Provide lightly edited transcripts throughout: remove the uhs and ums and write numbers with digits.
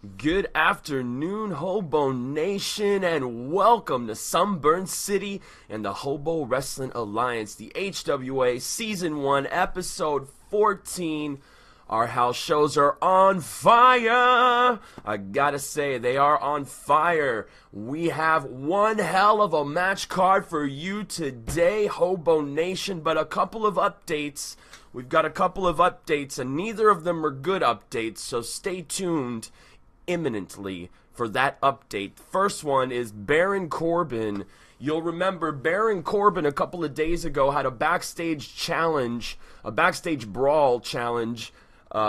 Good afternoon, Hobo Nation, and welcome to Sunburn City and the Hobo Wrestling Alliance, the HWA Season 1, Episode 14. Our house shows are on fire. I gotta say, they are on fire. We have one hell of a match card for you today, Hobo Nation, but a couple of updates. We've got a couple of updates, and neither of them are good updates, so stay tuned imminently for that update. First one is Baron Corbin. You'll remember Baron Corbin a couple of days ago had a backstage challenge, a backstage brawl challenge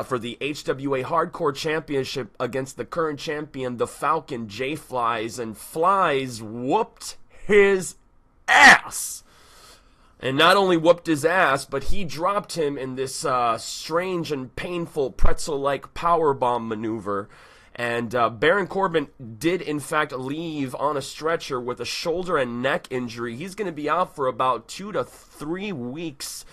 for the HWA Hardcore Championship against the current champion, the Falcon J Flies, and Flies whooped his ass. And not only whooped his ass, but he dropped him in this strange and painful pretzel-like powerbomb maneuver. And Baron Corbin did, in fact, leave on a stretcher with a shoulder and neck injury. He's going to be out for about 2 to 3 weeks.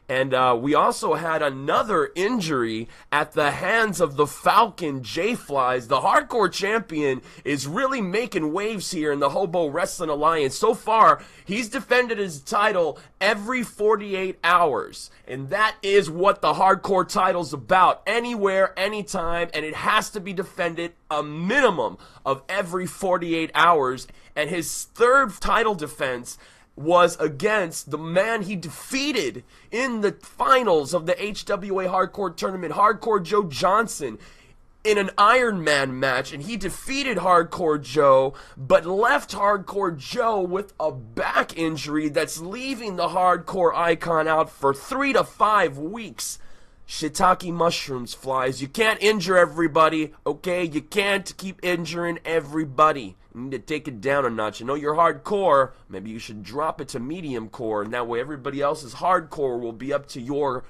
And we also had another injury at the hands of the Falcon J-Flies. The Hardcore Champion is really making waves here in the Hobo Wrestling Alliance. So far, he's defended his title every 48 hours. And that is what the Hardcore title's about. Anywhere, anytime, and it has to be defended a minimum of every 48 hours. And his third title defense was against the man he defeated in the finals of the HWA Hardcore Tournament, Hardcore Joe Johnson, in an Iron Man match, and he defeated Hardcore Joe, but left Hardcore Joe with a back injury that's leaving the Hardcore Icon out for 3 to 5 weeks. Shiitake mushrooms, Flies. You can't injure everybody, okay? You can't keep injuring everybody. You need to take it down a notch. I know you're hardcore. Maybe you should drop it to medium core, and that way everybody else's hardcore will be up to your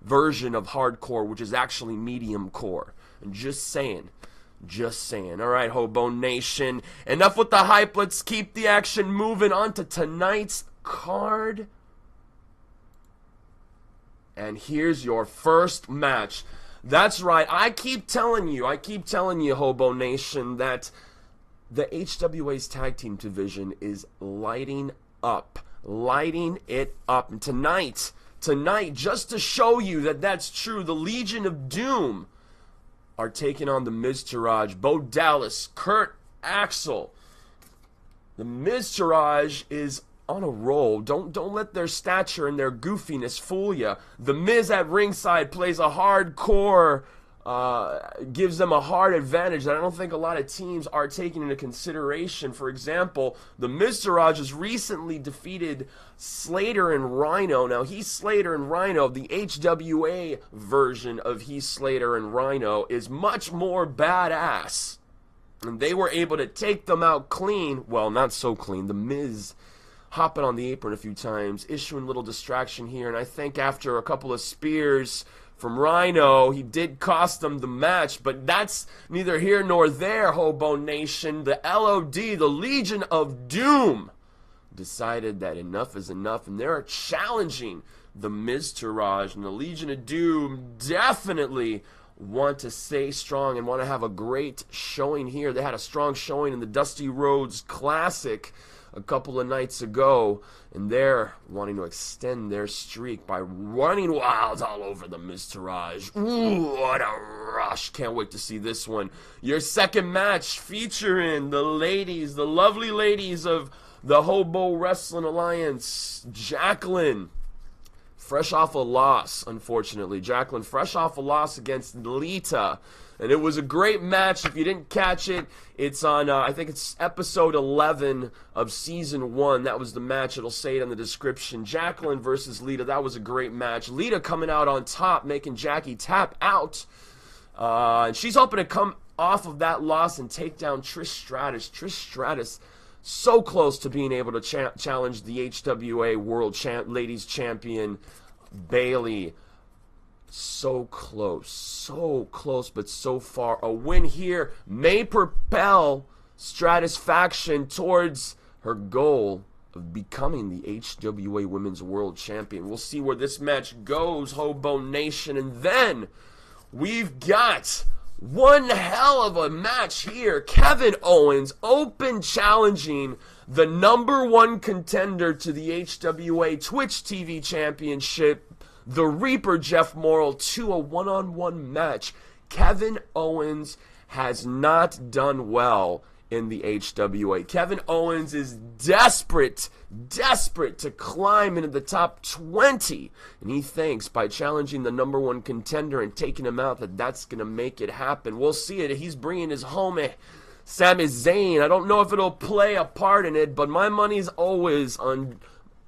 version of hardcore, which is actually medium core. I'm just saying. Just saying. All right, Hobo Nation. Enough with the hype. Let's keep the action moving on to tonight's card. And here's your first match. That's right. I keep telling you, Hobo Nation, that the HWA's tag team division is lighting it up. And tonight, just to show you that that's true, the Legion of Doom are taking on the Miztourage, Bo Dallas, Kurt, Axel. The Miztourage is on a roll. Don't let their stature and their goofiness fool you. The Miz at ringside plays a hardcore, gives them a hard advantage that I don't think a lot of teams are taking into consideration. For example, the Miztourage has recently defeated Slater and Rhino. Now, Heath Slater and Rhino, the HWA version of Heath Slater and Rhino, is much more badass. And they were able to take them out clean. Well, not so clean. The Miz hopping on the apron a few times, issuing a little distraction here, and I think after a couple of spears from Rhino, he did cost them the match, but that's neither here nor there, Hobo Nation. The LOD, the Legion of Doom, decided that enough is enough, and they're challenging the Miztourage, and the Legion of Doom definitely want to stay strong and want to have a great showing here. They had a strong showing in the Dusty Rhodes Classic a couple of nights ago, and they're wanting to extend their streak by running wild all over the Miztourage. Ooh, what a rush. Can't wait to see this one. Your second match featuring the ladies, the lovely ladies of the Hobo Wrestling Alliance. Jacqueline, fresh off a loss, unfortunately. Jacqueline, fresh off a loss against Lita. And it was a great match. If you didn't catch it, it's on, I think it's episode 11 of season 1. That was the match. It'll say it in the description. Jacqueline versus Lita. That was a great match. Lita coming out on top, making Jackie tap out. And she's hoping to come off of that loss and take down Trish Stratus. Trish Stratus, so close to being able to challenge the HWA World Ladies Champion, Bayley. So close, but so far. A win here may propel Stratus faction towards her goal of becoming the HWA Women's World Champion. We'll see where this match goes, Hobo Nation. And then we've got One hell of a match here. Kevin Owens open challenging the #1 contender to the HWA Twitch TV Championship, the Reaper Jeff Morrell, to a one-on-one match. Kevin Owens has not done well in the HWA. Kevin Owens is desperate to climb into the top 20. And he thinks by challenging the #1 contender and taking him out that's going to make it happen. We'll see it. He's bringing his homie, Sami Zayn. I don't know if it'll play a part in it, but my money's always on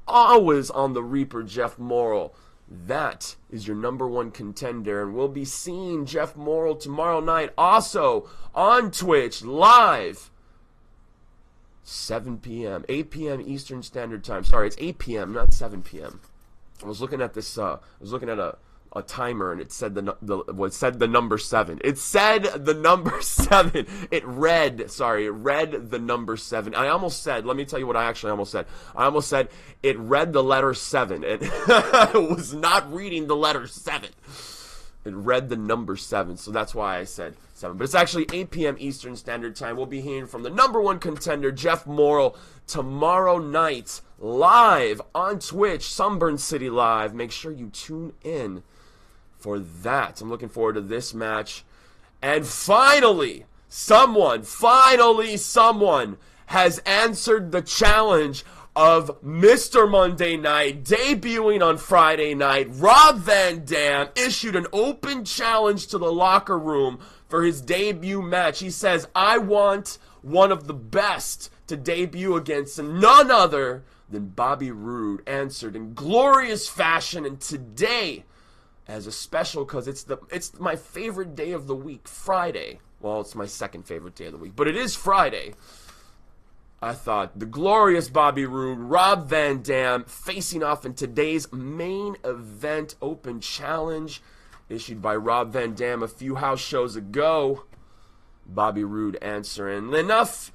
the Reaper Jeff Morrell. That is your #1 contender, and we'll be seeing Jeff Morrell tomorrow night, also on Twitch, live, 7 p.m., 8 p.m. Eastern Standard Time. Sorry, it's 8 p.m., not 7 p.m. I was looking at this, I was looking at a timer, and it said it said the number 7. It said the number 7. It read the number 7. I almost said, let me tell you what I actually almost said. I almost said it read the letter 7. It was not reading the letter 7. It read the number 7, so that's why I said 7. But it's actually 8 p.m. Eastern Standard Time. We'll be hearing from the #1 contender, Jeff Morrell, tomorrow night, live on Twitch, Sunburn City Live. Make sure you tune in for that. I'm looking forward to this match. And finally, someone has answered the challenge of Mr. Monday Night, debuting on Friday night. Rob Van Dam issued an open challenge to the locker room for his debut match. He says, I want one of the best to debut against, and none other than Bobby Roode answered in glorious fashion. And today, as a special, because it's my favorite day of the week, Friday. Well, it's my second favorite day of the week, but it is Friday. I thought the glorious Bobby Roode, Rob Van Dam, facing off in today's main event open challenge issued by Rob Van Dam a few house shows ago. Bobby Roode answering. Enough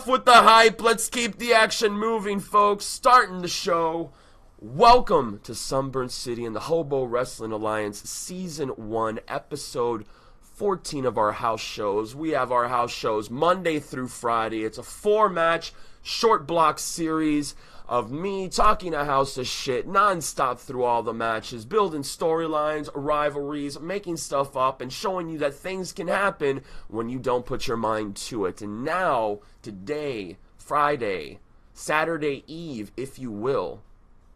with the hype. Let's keep the action moving, folks. Starting the show. Welcome to Sunburn City and the Hobo Wrestling Alliance Season 1, Episode 14 of our house shows. We have our house shows Monday through Friday. It's a 4-match, short block series of me talking a house of shit non-stop through all the matches, building storylines, rivalries, making stuff up, and showing you that things can happen when you don't put your mind to it. And now, today, Friday, Saturday Eve, if you will,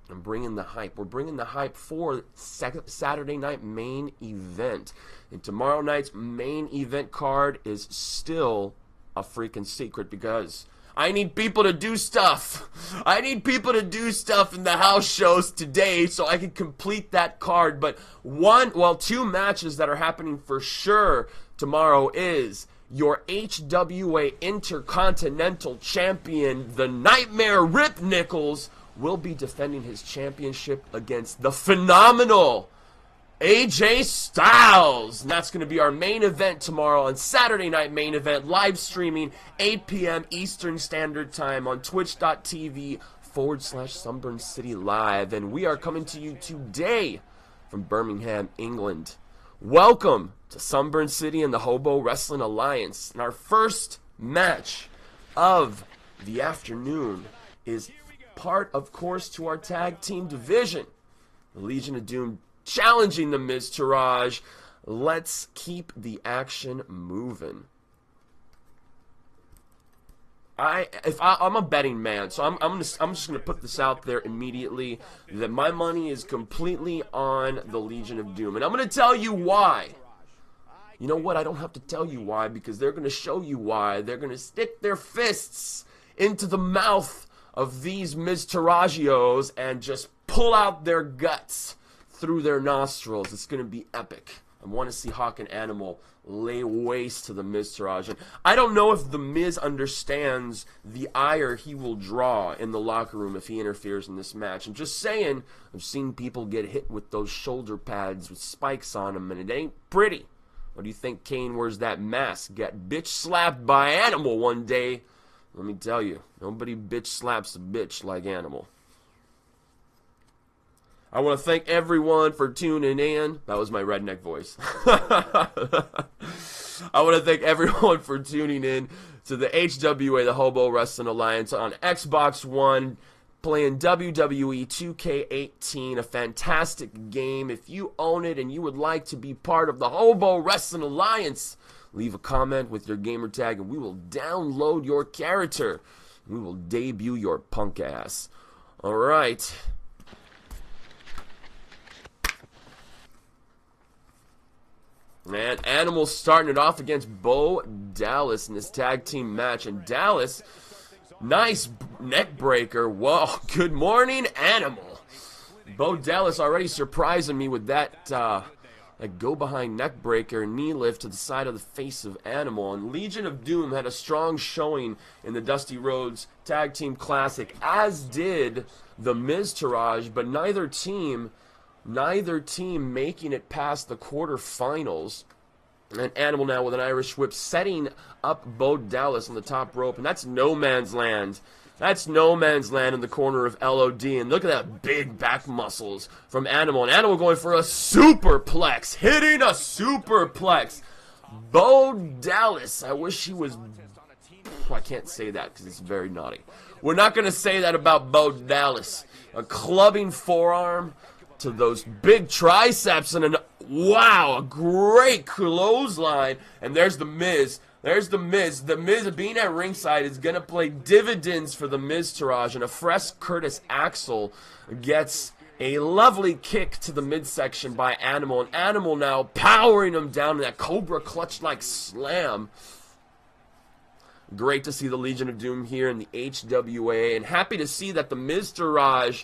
I'm bringing the hype. We're bringing the hype for Saturday night main event. And tomorrow night's main event card is still a freaking secret because I need people to do stuff. I need people to do stuff in the house shows today so I can complete that card. But 2 matches that are happening for sure tomorrow is your HWA Intercontinental Champion, the Nightmare Rip Nichols, will be defending his championship against the phenomenal AJ Styles. And that's going to be our main event tomorrow on Saturday night main event, live streaming 8 p.m. Eastern Standard Time on twitch.tv/Sunburn City Live. And we are coming to you today from Birmingham, England. Welcome to Sunburn City and the Hobo Wrestling Alliance. And our first match of the afternoon is part, of course, to our tag team division. The Legion of Doom challenging the Miztourage. Let's keep the action moving. I'm a betting man, so I'm just gonna put this out there immediately that my money is completely on the Legion of Doom, and I'm gonna tell you why. You know what? I don't have to tell you why, because they're gonna show you why. They're gonna stick their fists into the mouth of these Miztouragios and just pull out their guts through their nostrils. It's going to be epic. I want to see Hawk and Animal lay waste to the Miztourage. And I don't know if the Miz understands the ire he will draw in the locker room if he interferes in this match. I'm just saying, I've seen people get hit with those shoulder pads with spikes on them, and it ain't pretty. What do you think Kane wears that mask? Got bitch slapped by Animal one day. Let me tell you, nobody bitch slaps a bitch like Animal. I want to thank everyone for tuning in. That was my redneck voice. I want to thank everyone for tuning in to the HWA, the Hobo Wrestling Alliance, on Xbox One, playing WWE 2K18, a fantastic game. If you own it and you would like to be part of the Hobo Wrestling Alliance, leave a comment with your gamer tag and we will download your character. We will debut your punk ass. Alright. Man, Animal starting it off against Bo Dallas in this tag team match. And Dallas, nice neck breaker. Whoa, good morning, Animal. Bo Dallas already surprising me with that go behind neck breaker, knee lift to the side of the face of Animal. And Legion of Doom had a strong showing in the Dusty Rhodes Tag Team Classic, as did the Miztourage, but neither team making it past the quarterfinals. And Animal now with an Irish whip, setting up Bo Dallas on the top rope. And that's no man's land. That's no man's land in the corner of LOD. And look at that big back muscles from Animal. And Animal going for a superplex. Hitting a superplex. Bo Dallas. I wish he was... I can't say that because it's very naughty. We're not going to say that about Bo Dallas. A clubbing forearm to those big triceps, and wow, a great clothesline. And there's the Miz. There's the Miz. The Miz being at ringside is going to play dividends for the Miztourage, and a fresh Curtis Axel gets a lovely kick to the midsection by Animal, and Animal now powering him down in that Cobra Clutch-like slam. Great to see the Legion of Doom here in the HWA, and happy to see that the Miztourage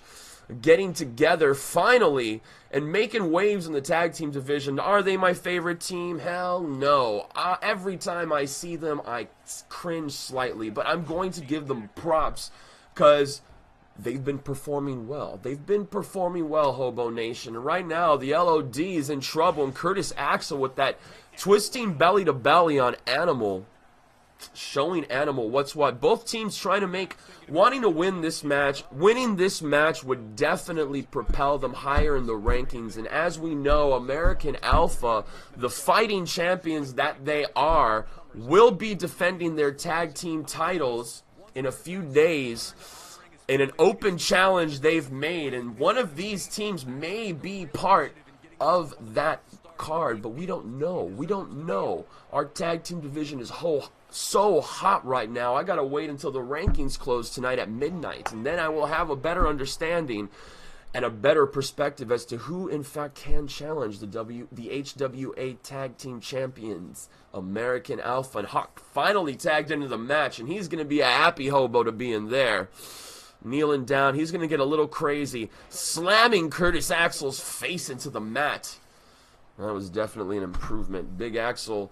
getting together finally and making waves in the tag team division. Are they my favorite team? Hell no. Every time I see them, I cringe slightly, but I'm going to give them props because they've been performing well. They've been performing well, Hobo Nation. And right now, the LOD is in trouble, and Curtis Axel with that twisting belly to belly on Animal, showing Animal what's what. Both teams trying to wanting to win this match. Winning this match would definitely propel them higher in the rankings. And as we know, American Alpha, the fighting champions that they are, will be defending their tag team titles in a few days in an open challenge they've made. And one of these teams may be part of that card, but we don't know. We don't know. Our tag team division is so hot right now. I gotta wait until the rankings close tonight at midnight, and then I will have a better understanding and a better perspective as to who in fact can challenge the HWA Tag Team Champions, American Alpha. And Hawk finally tagged into the match, and he's gonna be a happy hobo to be in there. Kneeling down, he's gonna get a little crazy, slamming Curtis Axel's face into the mat. That was definitely an improvement. Big Axel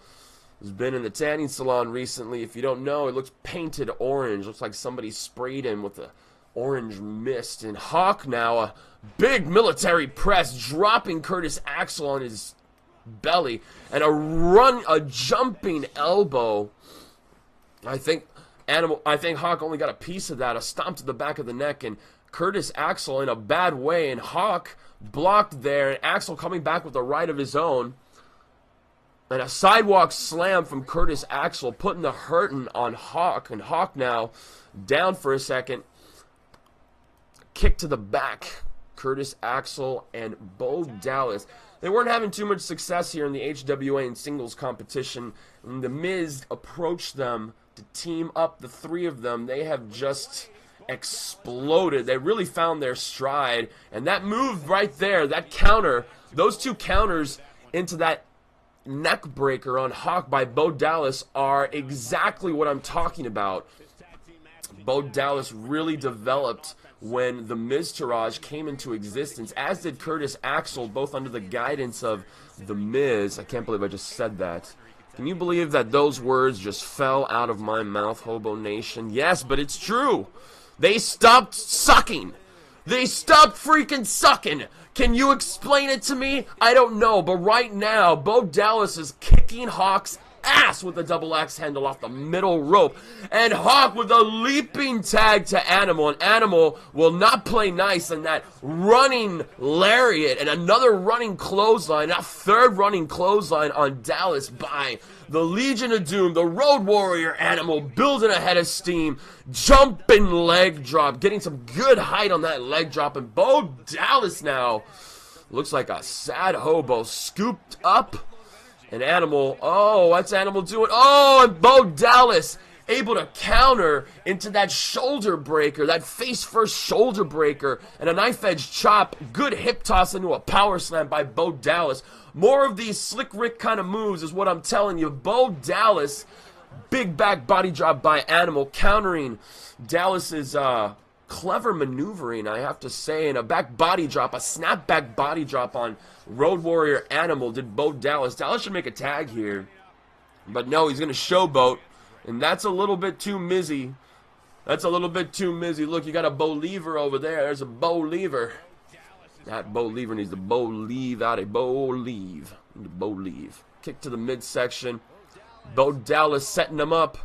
has been in the tanning salon recently. If you don't know, it looks painted orange. Looks like somebody sprayed him with a orange mist. And Hawk now, a big military press, dropping Curtis Axel on his belly. And a jumping elbow. I think Hawk only got a piece of that. A stomp to the back of the neck. And Curtis Axel in a bad way. And Hawk blocked there. And Axel coming back with a right of his own. And a sidewalk slam from Curtis Axel, putting the hurting on Hawk. And Hawk now down for a second. Kick to the back. Curtis Axel and Bo Dallas. They weren't having too much success here in the HWA and singles competition. And the Miz approached them to team up the three of them. They have just exploded. They really found their stride. And that move right there, that counter, those two counters into that neck breaker on Hawk by Bo Dallas are exactly what I'm talking about. Bo Dallas really developed when the Miztourage came into existence, as did Curtis Axel, both under the guidance of the Miz. I can't believe I just said that. Can you believe that those words just fell out of my mouth, Hobo Nation? Yes, but it's true. They stopped sucking. They stopped freaking sucking. Can you explain it to me? I don't know, but right now, Bo Dallas is kicking Hawk's ass with a double axe handle off the middle rope. And Hawk with a leaping tag to Animal. And Animal will not play nice in that running lariat and another running clothesline, a third running clothesline on Dallas by the Legion of Doom, the Road Warrior Animal, building a head of steam, jumping leg drop, getting some good height on that leg drop, and Bo Dallas now looks like a sad hobo, scooped up, and Animal, oh, what's Animal doing? Oh, and Bo Dallas able to counter into that shoulder breaker, that face-first shoulder breaker, and a knife-edge chop, good hip toss into a power slam by Bo Dallas. More of these Slick Rick kind of moves is what I'm telling you. Bo Dallas, big back body drop by Animal, countering Dallas's clever maneuvering, I have to say, and a back body drop, a snapback body drop on Road Warrior Animal did Bo Dallas. Dallas should make a tag here, but no, he's going to showboat, and that's a little bit too mizzy. That's a little bit too mizzy. Look, you got a Bo Lever over there. There's a Bo Lever. That Bo Lever needs to Bo leave out a Bo leave. Bo leave. Kick to the midsection. Bo Dallas setting him up.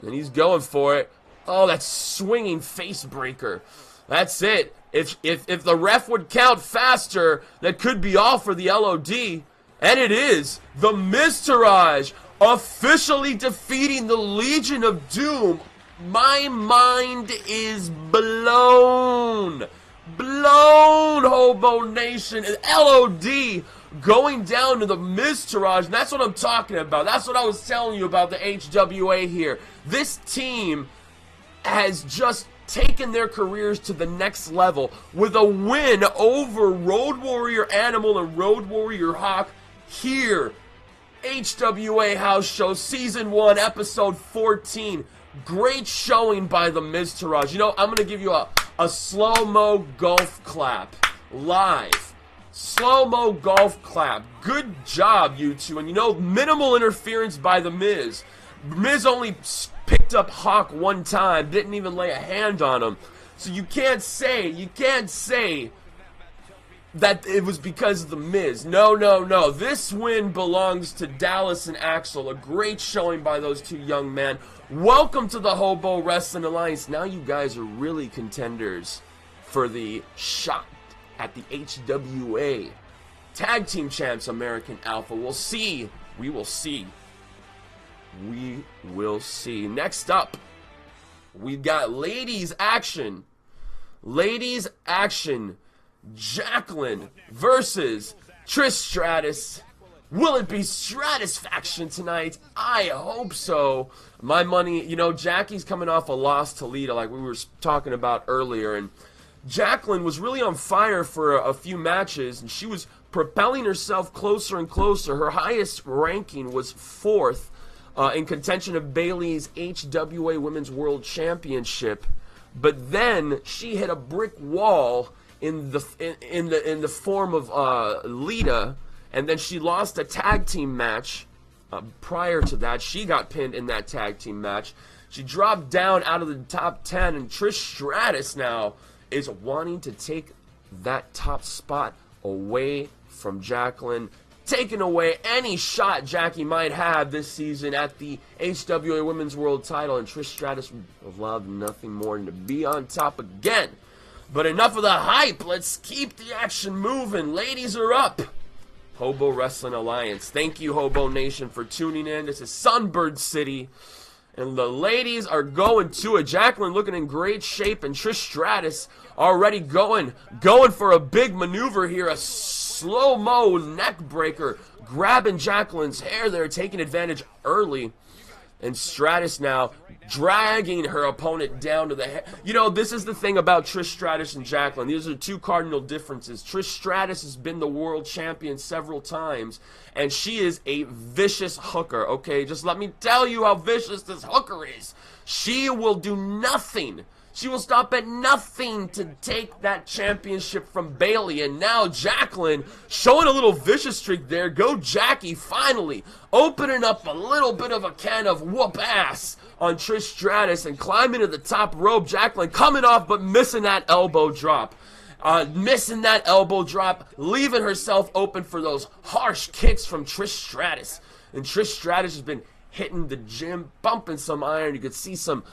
And he's going for it. Oh, that swinging face breaker. That's it. If the ref would count faster, that could be all for the LOD. And it is. The Miztourage officially defeating the Legion of Doom. My mind is blown. Blown, Hobo Nation. And LOD going down to the Miztourage. And that's what I'm talking about. That's what I was telling you about the HWA here. This team has just taken their careers to the next level with a win over Road Warrior Animal and Road Warrior Hawk here. HWA House Show Season 1, Episode 14. Great showing by the Miztourage. You know, I'm going to give you a slow-mo golf clap. Live. Slow-mo golf clap. Good job, you two. And you know, minimal interference by the Miz. Miz only picked up Hawk one time, didn't even lay a hand on him. So you can't say that it was because of the Miz. No, no, no. This win belongs to Dallas and Axel. A great showing by those two young men. Welcome to the Hobo Wrestling Alliance. Now you guys are really contenders for the shot at the HWA Tag Team Champs American Alpha. We'll see. We will see. We will see. Next up, we've got ladies action. Ladies action. Jacqueline versus Trish Stratus. Will it be Stratus faction tonight? I hope so. My money, you know, Jackie's coming off a loss to Lita like we were talking about earlier, and Jacqueline was really on fire for a few matches, and she was propelling herself closer and closer. Her highest ranking was 4th in contention of Bayley's HWA Women's World Championship, but then she hit a brick wall in the form of Lita, and then she lost a tag team match. Prior to that, she got pinned in that tag team match. She dropped down out of the top 10, and Trish Stratus now is wanting to take that top spot away from Jacqueline, taking away any shot Jackie might have this season at the HWA Women's World title, and Trish Stratus would love nothing more than to be on top again. But enough of the hype. Let's keep the action moving. Ladies are up. Hobo Wrestling Alliance. Thank you, Hobo Nation, for tuning in. This is Sunbird City. And the ladies are going to it. Jacqueline looking in great shape, and Trish Stratus already going for a big maneuver here. A slow-mo neck breaker. Grabbing Jacqueline's hair there, taking advantage early. And Stratus now dragging her opponent down to the head. You know, this is the thing about Trish Stratus and Jacqueline. These are two cardinal differences. Trish Stratus has been the world champion several times, and she is a vicious hooker, okay? Just let me tell you how vicious this hooker is. She will do nothing. She will stop at nothing to take that championship from Bayley. And now Jacqueline showing a little vicious streak there. Go Jackie, finally opening up a little bit of a can of whoop ass on Trish Stratus and climbing to the top rope. Jacqueline coming off but missing that elbow drop. Missing that elbow drop, leaving herself open for those harsh kicks from Trish Stratus. And Trish Stratus has been hitting the gym, bumping some iron. You could see some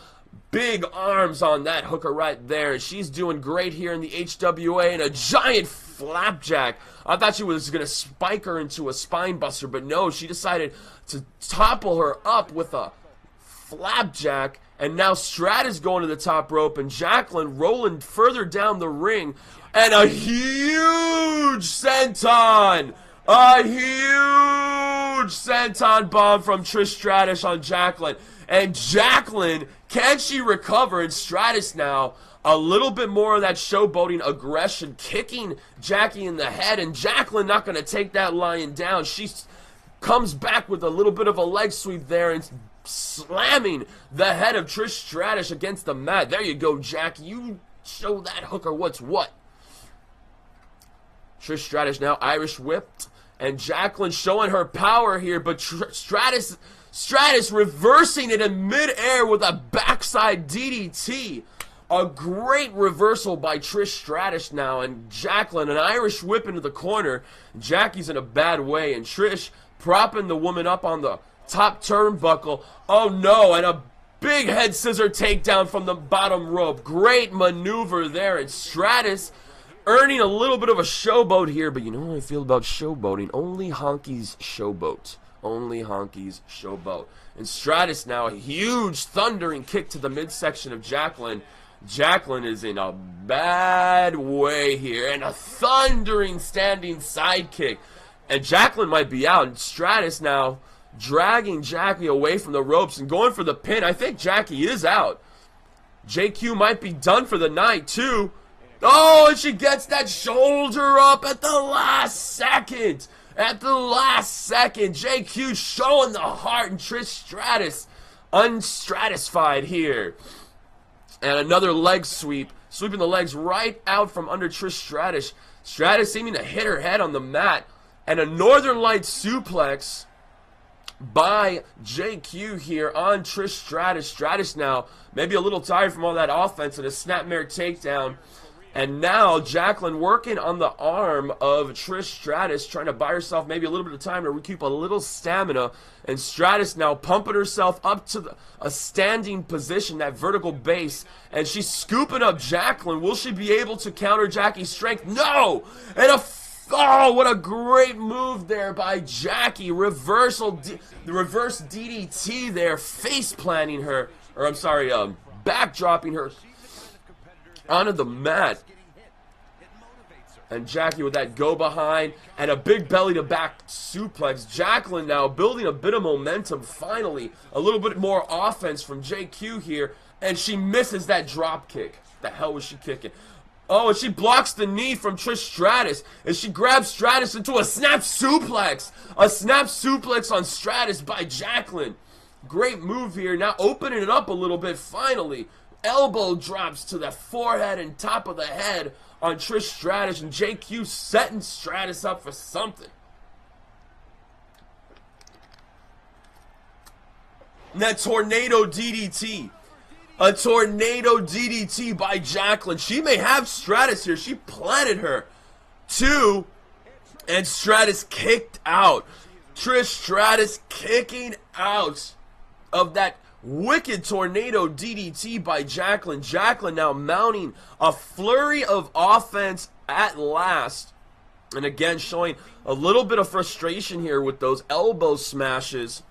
big arms on that hooker right there. And she's doing great here in the HWA, and a giant flapjack. I thought she was going to spike her into a spine buster, but no, she decided to topple her up with a flapjack. And now Stratus going to the top rope, and Jacqueline rolling further down the ring. And a huge senton! A huge senton bomb from Trish Stratus on Jacqueline. And Jacqueline, can she recover? And Stratus now, a little bit more of that showboating aggression, kicking Jackie in the head. And Jacqueline not going to take that lying down. She comes back with a little bit of a leg sweep there and slamming the head of Trish Stratus against the mat. There you go, Jack. You show that hooker what's what. Trish Stratus now Irish whipped. And Jacqueline showing her power here, but Stratus reversing it in midair with a backside DDT. A great reversal by Trish Stratus now, and Jacqueline, an Irish whip into the corner. Jackie's in a bad way, and Trish propping the woman up on the top turnbuckle. Oh no, and a big head scissor takedown from the bottom rope. Great maneuver there, and Stratus earning a little bit of a showboat here, but you know how I feel about showboating. Only honkies showboat. Only honkies showboat. And Stratus now, a huge thundering kick to the midsection of Jacqueline. Jacqueline is in a bad way here, and a thundering standing sidekick. And Jacqueline might be out, and Stratus now dragging Jackie away from the ropes and going for the pin. I think Jackie is out. JQ might be done for the night, too. Oh, and she gets that shoulder up at the last second. At the last second, JQ showing the heart, and Trish Stratus unstratisfied here. And another leg sweep, sweeping the legs right out from under Trish Stratus. Stratus seeming to hit her head on the mat. And a Northern Lights suplex by JQ here on Trish Stratus. Stratus now maybe a little tired from all that offense, and a snapmare takedown. And now Jacqueline working on the arm of Trish Stratus, trying to buy herself maybe a little bit of time to recoup a little stamina. And Stratus now pumping herself up to a standing position, that vertical base. And she's scooping up Jacqueline. Will she be able to counter Jackie's strength? No! And oh, what a great move there by Jackie. The reverse DDT there, face planting her. Or I'm sorry, backdropping her onto the mat. And Jackie with that go behind and a big belly to back suplex. Jacqueline now building a bit of momentum finally. A little bit more offense from JQ here. And she misses that drop kick. The hell was she kicking? Oh, and she blocks the knee from Trish Stratus. And she grabs Stratus into a snap suplex. A snap suplex on Stratus by Jacqueline. Great move here. Now opening it up a little bit finally. Elbow drops to the forehead and top of the head on Trish Stratus, and JQ setting Stratus up for something. And that tornado DDT. A tornado DDT by Jacqueline. She may have Stratus here. She planted her. 2, and Stratus kicked out. Trish Stratus kicking out of that wicked tornado DDT by Jacqueline. Jacqueline now mounting a flurry of offense at last. And again, showing a little bit of frustration here with those elbow smashes.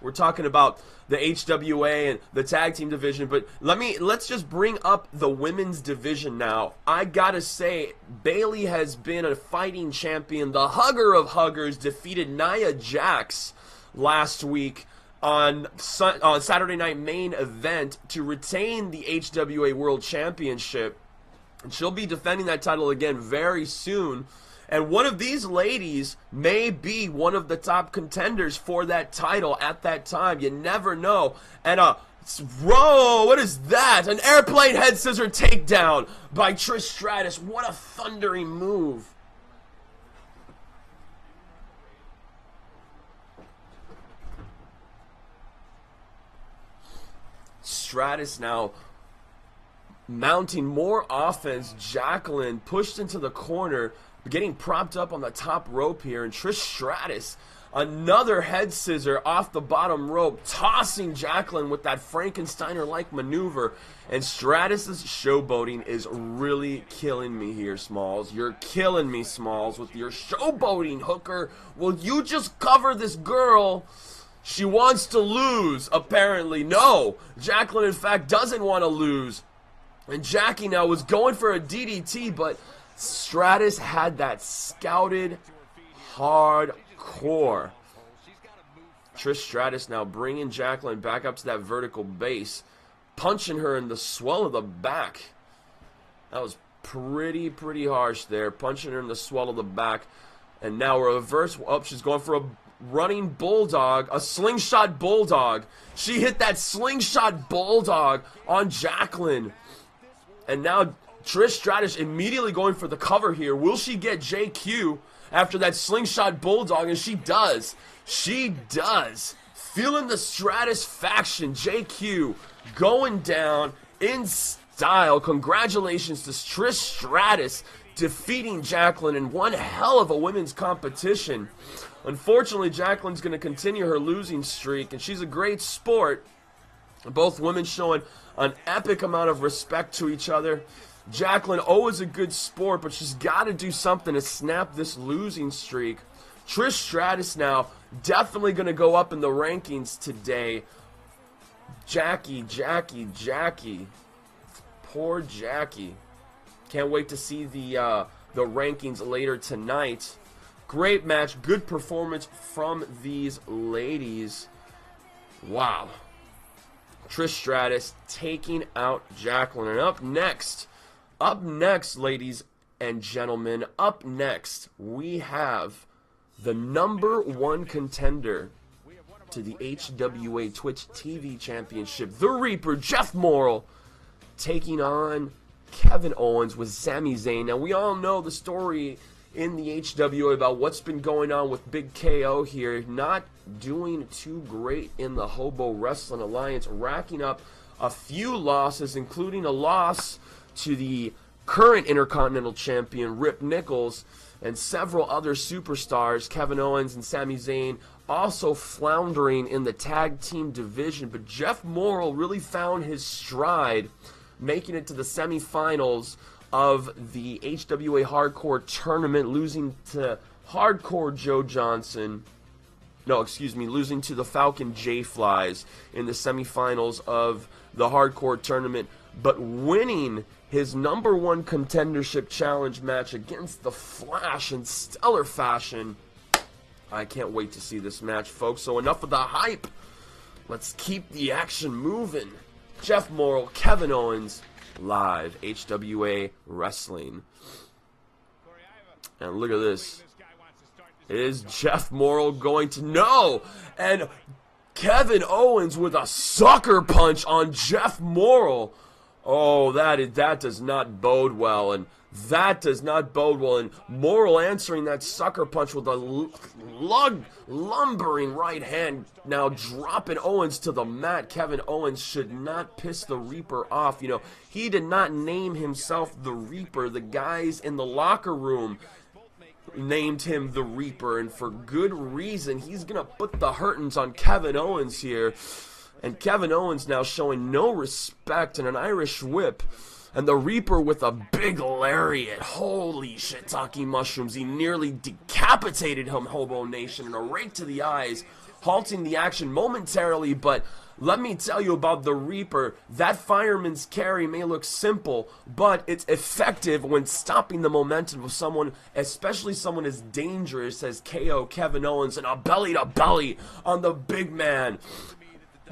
We're talking about the HWA and the tag team division, but let's just bring up the women's division now. I gotta say, Bayley has been a fighting champion. The hugger of huggers defeated Nia Jax last week on Saturday Night Main Event to retain the HWA World Championship. And she'll be defending that title again very soon. And one of these ladies may be one of the top contenders for that title at that time. You never know. And whoa, what is that? An airplane head scissor takedown by Trish Stratus. What a thundering move. Stratus now mounting more offense. Jacqueline pushed into the corner, getting propped up on the top rope here, and Trish Stratus Another head scissor off the bottom rope, tossing Jacqueline with that Frankensteiner-like maneuver. And Stratus's showboating is really killing me here, Smalls. You're killing me, Smalls, with your showboating, Hooker. Will you just cover this girl? She wants to lose, apparently. No, Jacqueline, in fact, doesn't want to lose. And Jackie now was going for a DDT, but Stratus had that scouted hardcore. Trish Stratus now bringing Jacqueline back up to that vertical base, punching her in the swell of the back. That was pretty harsh there, punching her in the swell of the back. And now a reverse. Oh, she's going for a running bulldog, a slingshot bulldog. She hit that slingshot bulldog on Jacqueline. And now Trish Stratus immediately going for the cover here. Will she get JQ after that slingshot bulldog? And she does. She does. Feeling the Stratus faction. JQ going down in style. Congratulations to Trish Stratus defeating Jacqueline in one hell of a women's competition. Unfortunately, Jacqueline's going to continue her losing streak, and she's a great sport. Both women showing an epic amount of respect to each other. Jacqueline always a good sport, but she's got to do something to snap this losing streak. Trish Stratus now definitely going to go up in the rankings today. Jackie. Poor Jackie. Can't wait to see the rankings later tonight. Great match, good performance from these ladies. Wow. Trish Stratus taking out Jacqueline. And up next, ladies and gentlemen, up next, we have the #1 contender to the HWA Twitch TV Championship, the Reaper, Jeff Morrell, taking on Kevin Owens with Sami Zayn. Now, we all know the story in the HWA about what's been going on with Big KO here. Not doing too great in the Hobo Wrestling Alliance, racking up a few losses, including a loss to the current Intercontinental Champion, Rip Nichols, and several other superstars, Kevin Owens and Sami Zayn, also floundering in the tag team division. But Jeff Morrell really found his stride, making it to the semifinals of the HWA Hardcore Tournament, losing to Hardcore Joe Johnson. No, excuse me, losing to the Falcon J-Flies in the semifinals of the Hardcore Tournament, but winning his #1 contendership challenge match against the Flash in stellar fashion. I can't wait to see this match, folks. So enough of the hype. Let's keep the action moving. Jeff Morrell, Kevin Owens, live, HWA Wrestling. And look at this. Is Jeff Morrell going to... No! And Kevin Owens with a sucker punch on Jeff Morrell. Oh, that does not bode well. And that does not bode well. And Morrell answering that sucker punch with a lumbering right hand. Now dropping Owens to the mat. Kevin Owens should not piss the Reaper off. You know, he did not name himself the Reaper. The guys in the locker room named him the Reaper, and for good reason. He's gonna put the hurtins on Kevin Owens here. And Kevin Owens now showing no respect and an Irish whip. And the Reaper with a big lariat. Holy shiitake mushrooms. He nearly decapitated him, Hobo Nation, and a rake to the eyes, halting the action momentarily. But let me tell you about the Reaper. That fireman's carry may look simple, but it's effective when stopping the momentum of someone, especially someone as dangerous as KO Kevin Owens, and a belly-to-belly on the big man.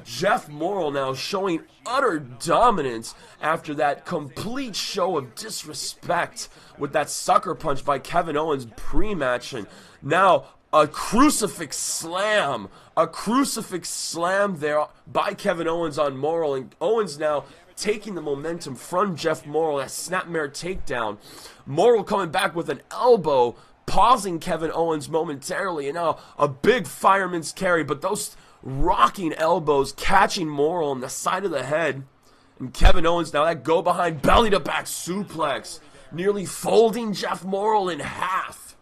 Jeff Morrell now showing utter dominance after that complete show of disrespect with that sucker punch by Kevin Owens pre-match. And now a crucifix slam there by Kevin Owens on Morrell. And Owens now taking the momentum from Jeff Morrell, that snapmare takedown. Morrell coming back with an elbow, pausing Kevin Owens momentarily. And now a big fireman's carry, but those rocking elbows catching Morrell on the side of the head. And Kevin Owens now that go behind belly to back suplex, nearly folding Jeff Morrell in half.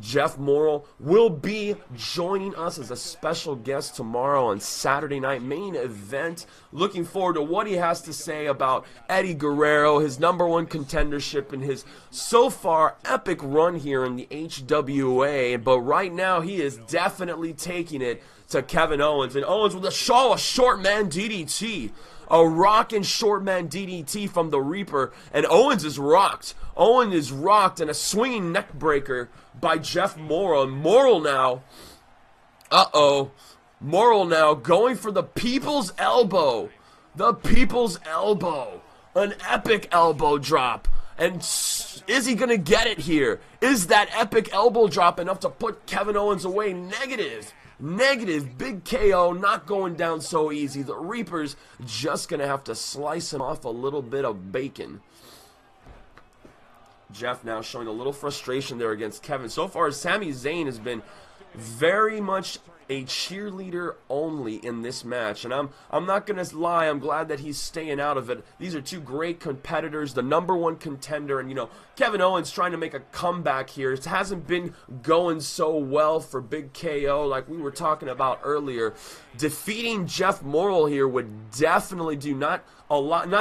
Jeff Morrell will be joining us as a special guest tomorrow on Saturday Night Main Event. Looking forward to what he has to say about Eddie Guerrero, his #1 contendership, and his so far epic run here in the HWA. But right now, he is definitely taking it to Kevin Owens. And Owens with a short man DDT. A rockin' short man DDT from the Reaper. And Owens is rocked. Owens is rocked, and a swinging neck breaker by Jeff Morrell. And Morrell now, Morrell now going for the people's elbow. The people's elbow. An epic elbow drop. And is he going to get it here? Is that epic elbow drop enough to put Kevin Owens away? Negative. Big KO, not going down so easy. The Reaper's just going to have to slice him off a little bit of bacon. Jeff now showing a little frustration there against Kevin. So far, Sami Zayn has been very much a cheerleader only in this match, and I'm not gonna lie, I'm glad that he's staying out of it. These are two great competitors, the #1 contender, and you know, Kevin Owens trying to make a comeback here. It hasn't been going so well for Big KO like we were talking about earlier. Defeating Jeff Morrell here would definitely do not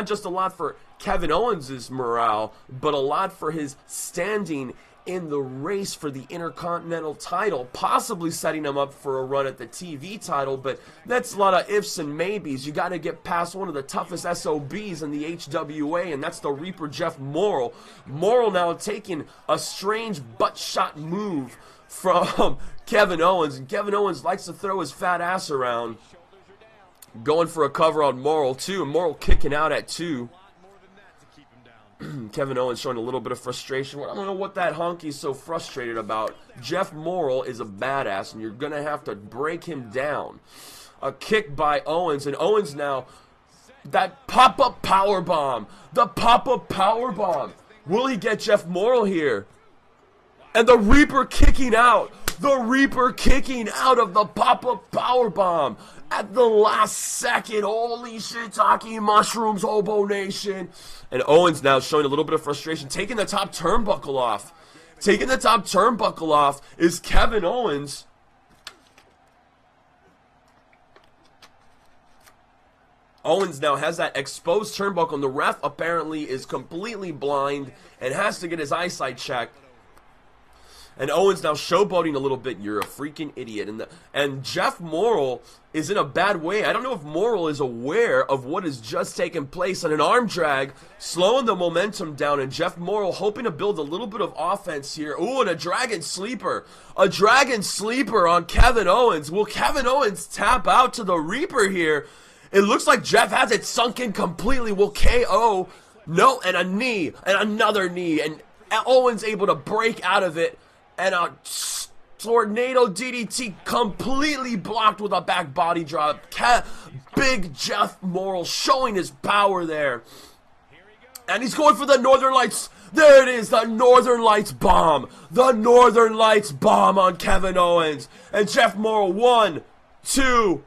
just a lot for Kevin Owens' morale, but a lot for his standing in the race for the Intercontinental title, possibly setting him up for a run at the TV title, but that's a lot of ifs and maybes. You got to get past one of the toughest SOBs in the HWA, and that's the Reaper Jeff Morrell. Morrell now taking a strange butt shot move from Kevin Owens, and Kevin Owens likes to throw his fat ass around. Going for a cover on Morrell too, and Morrell kicking out at 2. Kevin Owens showing a little bit of frustration. I don't know what that honky's so frustrated about. Jeff Morrell is a badass, and you're going to have to break him down. A kick by Owens, and Owens now, that pop-up powerbomb. The pop-up powerbomb. Will he get Jeff Morrell here? And the Reaper kicking out. The Reaper kicking out of the pop-up powerbomb at the last second. Holy shiitake mushrooms, Hobo Nation. And Owens now showing a little bit of frustration, taking the top turnbuckle off. Taking the top turnbuckle off is Kevin Owens. Owens now has that exposed turnbuckle, and the ref apparently is completely blind and has to get his eyesight checked. And Owens now showboating a little bit. You're a freaking idiot. And Jeff Morrell is in a bad way. I don't know if Morrell is aware of what has just taken place. And an arm drag, slowing the momentum down. And Jeff Morrell hoping to build a little bit of offense here. Ooh, and a dragon sleeper. A dragon sleeper on Kevin Owens. Will Kevin Owens tap out to the Reaper here? It looks like Jeff has it sunk in completely. Will KO? No, and a knee. And another knee. And Owens able to break out of it. And a tornado DDT completely blocked with a back body drop. Big Jeff Morrell showing his power there. And he's going for the Northern Lights. There it is, the Northern Lights bomb. The Northern Lights bomb on Kevin Owens. And Jeff Morrell, 1, 2,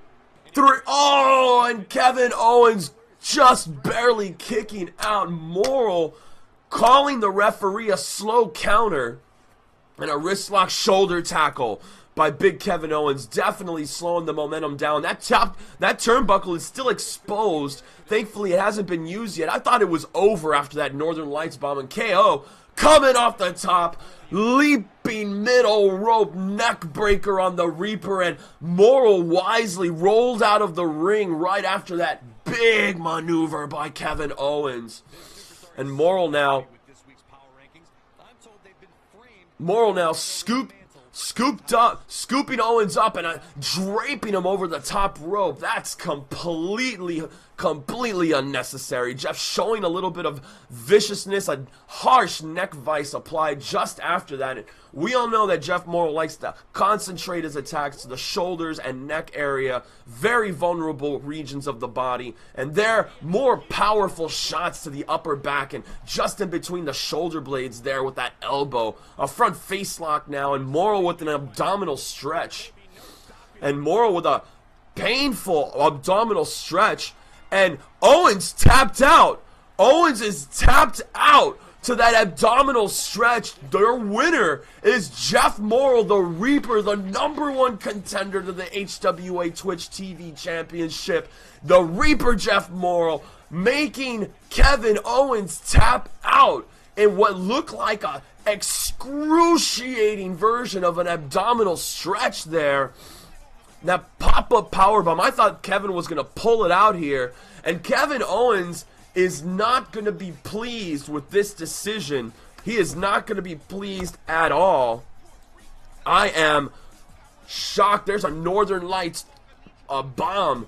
3. Oh, and Kevin Owens just barely kicking out. Morrell calling the referee a slow counter. And a wristlock shoulder tackle by Big Kevin Owens, definitely slowing the momentum down. That turnbuckle is still exposed. Thankfully, it hasn't been used yet. I thought it was over after that Northern Lights bomb. And KO coming off the top, leaping middle rope neck breaker on the Reaper. And Morrell wisely rolled out of the ring right after that big maneuver by Kevin Owens. And Morrell now scooping Owens up and draping him over the top rope. That's completely unnecessary. Jeff showing a little bit of viciousness, a harsh neck vice applied just after that. And we all know that Jeff Morrell likes to concentrate his attacks to the shoulders and neck area, very vulnerable regions of the body, and they're more powerful shots to the upper back and just in between the shoulder blades there with that elbow. A front face lock now, and Morrell with an abdominal stretch. And Morrell with a painful abdominal stretch. And Owens tapped out. Owens is tapped out. to that abdominal stretch. Their winner is Jeff Morrell, the Reaper, the #1 contender to the HWA Twitch TV Championship. The Reaper, Jeff Morrell, making Kevin Owens tap out in what looked like a excruciating version of an abdominal stretch there. That pop-up powerbomb, I thought Kevin was going to pull it out here. And Kevin Owens is not going to be pleased with this decision. He is not going to be pleased at all. I am shocked. There's a Northern Lights bomb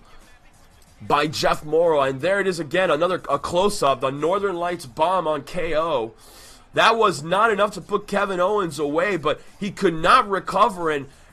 by Jeff Morrell, and there it is again, a close-up, the Northern Lights bomb on KO. That was not enough to put Kevin Owens away, but he could not recover,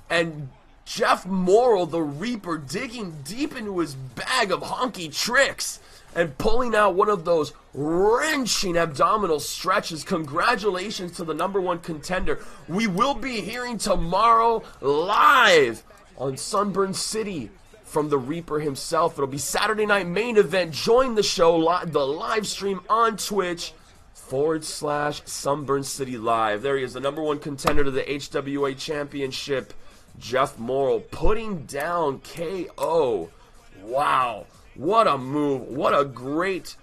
and Jeff Morrell, the Reaper, digging deep into his bag of honky tricks and pulling out one of those wrenching abdominal stretches. Congratulations to the #1 contender. We will be hearing tomorrow live on Sunburn City from the Reaper himself. It'll be Saturday night main event. Join the show, the live stream on Twitch /Sunburn City Live. There he is, the #1 contender to the HWA Championship, Jeff Morrell, putting down KO. Wow. What a move. What a great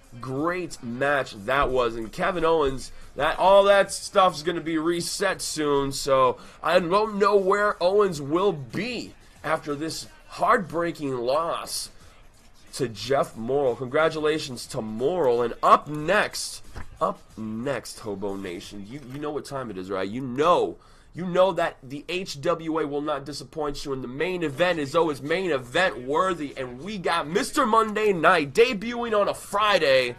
match that was. And Kevin Owens, all that stuff's going to be reset soon. So I don't know where Owens will be after this heartbreaking loss to Jeff Morrell. Congratulations to Morrell. And up next, Hobo Nation. You know what time it is, right? You know that the HWA will not disappoint you, and the main event is always main event worthy, and we got Mr. Monday Night debuting on a Friday.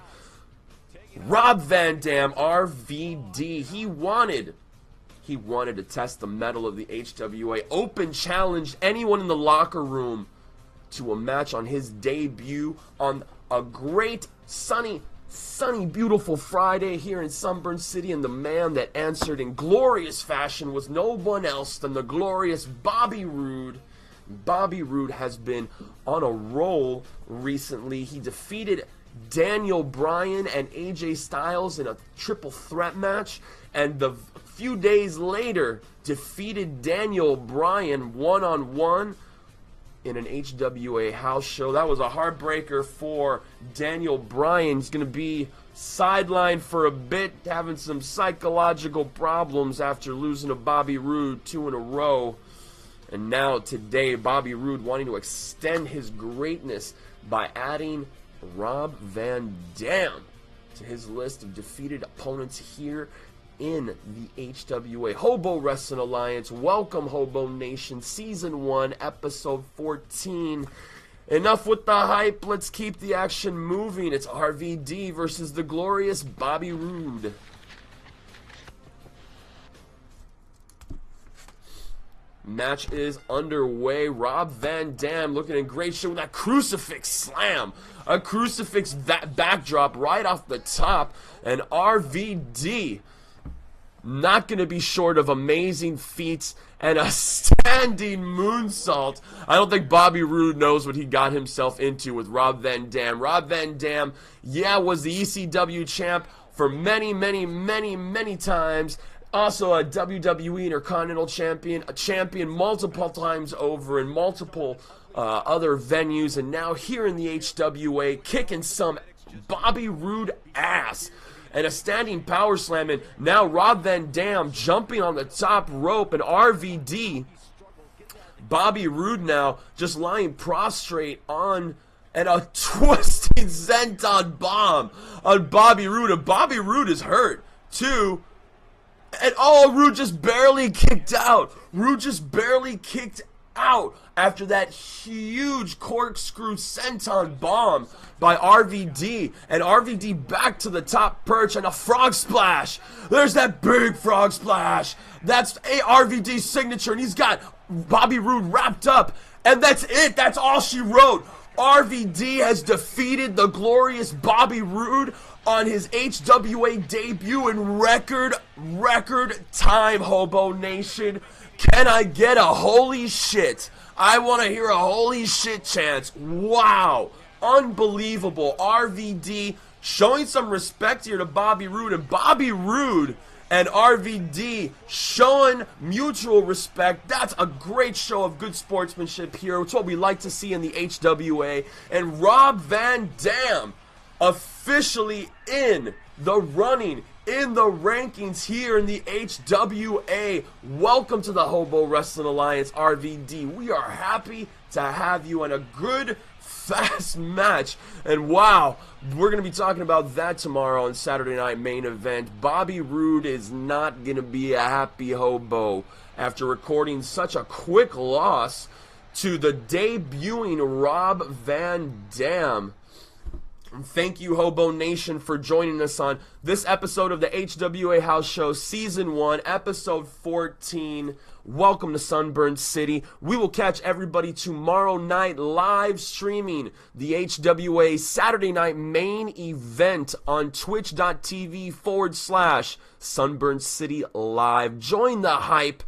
Rob Van Dam, RVD. He wanted to test the mettle of the HWA. Open challenged anyone in the locker room to a match on his debut on a great sunny, beautiful Friday here in Sunburn City, and the man that answered in glorious fashion was no one else than the glorious Bobby Roode. Bobby Roode has been on a roll recently. He defeated Daniel Bryan and AJ Styles in a triple threat match, and a few days later defeated Daniel Bryan one-on-one in an HWA house show. That was a heartbreaker for Daniel Bryan. He's going to be sidelined for a bit, having some psychological problems after losing to Bobby Roode 2 in a row. And now today, Bobby Roode wanting to extend his greatness by adding Rob Van Dam to his list of defeated opponents here in the HWA Hobo Wrestling Alliance. Welcome, Hobo Nation. Season 1, Episode 14. Enough with the hype. Let's keep the action moving. It's RVD versus the glorious Bobby Roode. Match is underway. Rob Van Dam looking in great shape with that crucifix slam. A crucifix backdrop right off the top. And RVD not going to be short of amazing feats and a standing moonsault. I don't think Bobby Roode knows what he got himself into with Rob Van Dam. Rob Van Dam, was the ECW champ for many times. Also a WWE Intercontinental champion, a champion multiple times over in multiple other venues, and now here in the HWA, kicking some Bobby Roode ass. And a standing power slam, and now Rob Van Dam jumping on the top rope, and RVD, Bobby Roode now just lying prostrate on, and a twisting senton bomb on Bobby Roode, and Bobby Roode is hurt too. And Roode just barely kicked out. Roode just barely kicked out after that huge corkscrew senton bomb by RVD. And RVD back to the top perch, and a frog splash. There's that big frog splash. That's RVD's signature, and he's got Bobby Roode wrapped up. And that's it. That's all she wrote. RVD has defeated the glorious Bobby Roode on his HWA debut in record time, Hobo Nation. Can I get a holy shit? I want to hear a holy shit chance. Wow. Unbelievable. RVD showing some respect here to Bobby Roode, and Bobby Roode and RVD showing mutual respect. That's a great show of good sportsmanship here. It's what we like to see in the HWA. And Rob Van Dam officially in the running, in the rankings here in the HWA. Welcome to the Hobo Wrestling Alliance, RVD. We are happy to have you in a good, fast match. And wow, we're going to be talking about that tomorrow on Saturday Night Main Event. Bobby Roode is not going to be a happy hobo after recording such a quick loss to the debuting Rob Van Dam. Thank you, Hobo Nation, for joining us on this episode of the HWA House Show, Season 1, Episode 14. Welcome to Sunburn City. We will catch everybody tomorrow night live streaming the HWA Saturday Night Main Event on twitch.tv/Sunburn City Live. Join the hype.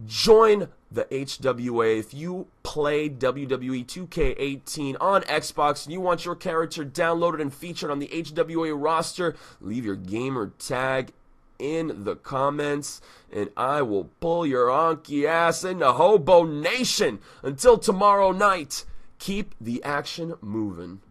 Join the HWA. If you play WWE 2K18 on Xbox and you want your character downloaded and featured on the HWA roster, leave your gamer tag in the comments and I will pull your honky ass into Hobo Nation. Until tomorrow night, keep the action moving.